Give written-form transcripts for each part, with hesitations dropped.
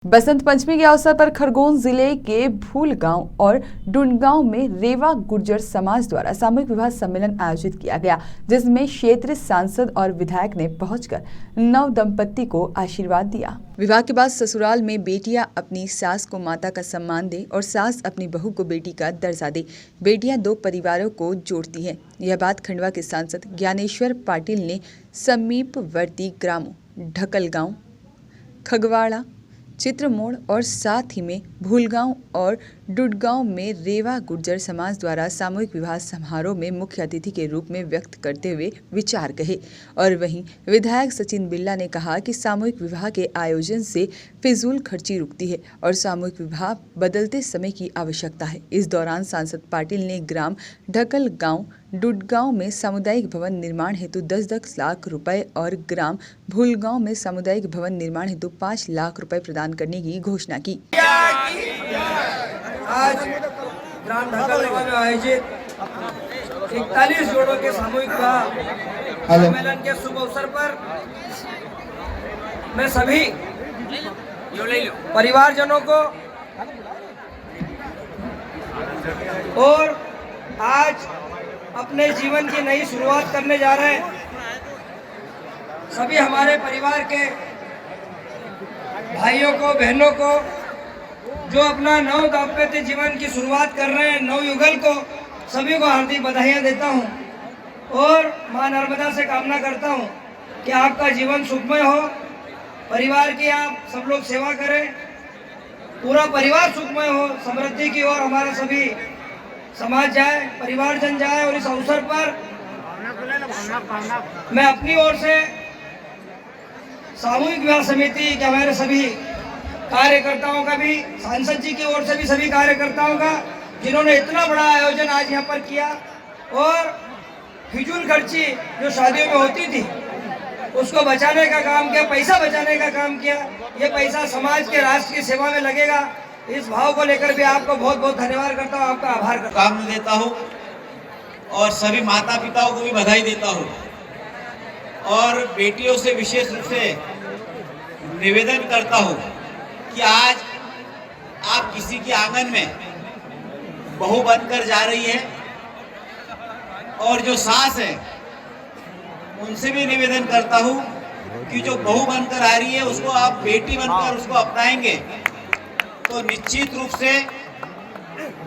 बसंत पंचमी के अवसर पर खरगोन जिले के भूलगांव और डुंडगांव में रेवा गुर्जर समाज द्वारा सामूहिक विवाह सम्मेलन आयोजित किया गया, जिसमें क्षेत्रीय सांसद और विधायक ने पहुंचकर नव दंपत्ति को आशीर्वाद दिया। विवाह के बाद ससुराल में बेटियां अपनी सास को माता का सम्मान दे और सास अपनी बहू को बेटी का दर्जा दे। बेटियां दो परिवारों को जोड़ती हैं। यह बात खंडवा के सांसद ज्ञानेश्वर पाटिल ने समीपवर्ती ग्रामों ढकलगांव, खगवाड़ा, चित्रमोड़ और साथ ही में भूलगांव और डुडगांव में रेवा गुर्जर समाज द्वारा सामूहिक विवाह समारोह में मुख्य अतिथि के रूप में व्यक्त करते हुए विचार कहे। और वहीं विधायक सचिन बिल्ला ने कहा कि सामूहिक विवाह के आयोजन से फिजूल खर्ची रुकती है और सामूहिक विवाह बदलते समय की आवश्यकता है। इस दौरान सांसद पाटिल ने ग्राम ढकलगांव डुडगांव में सामुदायिक भवन निर्माण हेतु 10-10 लाख रुपए और ग्राम भूलगांव में सामुदायिक भवन निर्माण हेतु 5 लाख रुपए प्रदान करने की घोषणा की। आज ग्राम ढकलगांव में आयोजित 41 जोड़ों के सामूहिक विवाह सम्मेलन के शुभ अवसर पर मैं सभी परिवारजनों को और आज अपने जीवन की नई शुरुआत करने जा रहे सभी हमारे परिवार के भाइयों को, बहनों को, जो अपना नव दाम्पत्य जीवन की शुरुआत कर रहे हैं, नव युगल को, सभी को हार्दिक बधाइयाँ देता हूँ और माँ नर्मदा से कामना करता हूँ कि आपका जीवन सुखमय हो, परिवार की आप सब लोग सेवा करें, पूरा परिवार सुखमय हो, समृद्धि की ओर हमारा सभी समाज जाए, परिवारजन जाए। और इस अवसर पर मैं अपनी ओर से सामूहिक विवाह समिति के हमारे सभी कार्यकर्ताओं का भी, सांसद जी की ओर से भी सभी कार्यकर्ताओं का, जिन्होंने इतना बड़ा आयोजन आज यहाँ पर किया और फिजूल खर्ची जो शादियों में होती थी उसको बचाने का काम किया, पैसा बचाने का काम किया। ये पैसा समाज के, राष्ट्र की सेवा में लगेगा। इस भाव को लेकर भी आपको बहुत बहुत धन्यवाद करता हूँ, आपका आभार करता हूँ। काम देता हूँ और सभी माता पिताओं को भी बधाई देता हूँ और बेटियों से विशेष रूप से निवेदन करता हूँ कि आज आप किसी के आंगन में बहू बनकर जा रही है और जो सास है उनसे भी निवेदन करता हूँ कि जो बहू बनकर आ रही है उसको आप बेटी बनकर उसको अपनाएंगे तो निश्चित रूप से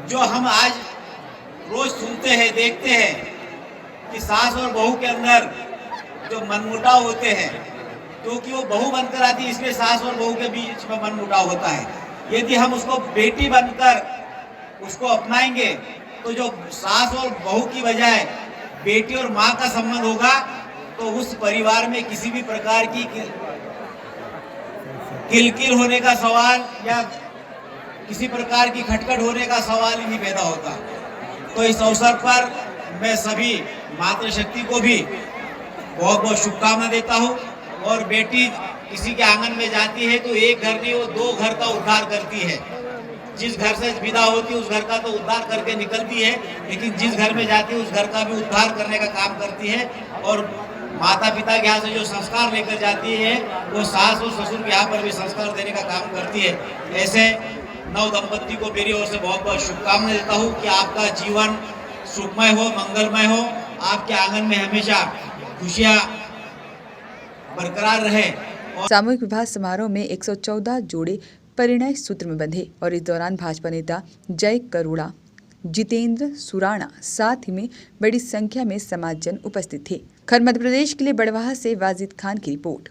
जो हम आज रोज सुनते हैं, देखते हैं कि सास और बहू के अंदर जो मनमुटाव होते हैं, क्योंकि वो बहू बनकर आती है इसलिए सास और बहू के बीच में मनमुटाव होता है। यदि हम उसको बेटी बनकर उसको अपनाएंगे तो जो सास और बहू की बजाय बेटी और माँ का संबंध होगा तो उस परिवार में किसी भी प्रकार की किलकिल होने का सवाल या किसी प्रकार की खटखट होने का सवाल ही नहीं पैदा होता। तो इस अवसर पर मैं सभी मातृशक्ति को भी बहुत बहुत शुभकामना देता हूँ। और बेटी किसी के आंगन में जाती है तो एक घर नहीं, वो 2 घर का उद्धार करती है। जिस घर से विदा होती है उस घर का तो उद्धार करके निकलती है, लेकिन जिस घर में जाती है उस घर का भी उद्धार करने का काम करती है। और माता पिता के यहाँ से जो संस्कार लेकर जाती है वो सास और ससुर के यहाँ पर भी संस्कार देने का काम करती है। ऐसे नव दंपत्ति को मेरी ओर से बहुत बहुत शुभकामनाएं देता हूँ कि आपका जीवन सुखमय हो, मंगलमय हो, आपके आंगन में हमेशा खुशियाँ बरकरार रहे। सामूहिक विवाह समारोह में 114 जोड़े परिणय सूत्र में बंधे और इस दौरान भाजपा नेता जय करुणा, जितेंद्र सुराणा, साथ ही में बड़ी संख्या में समाजजन उपस्थित थे। खैर, मध्य प्रदेश के लिए बड़वाह से वाजिद खान की रिपोर्ट।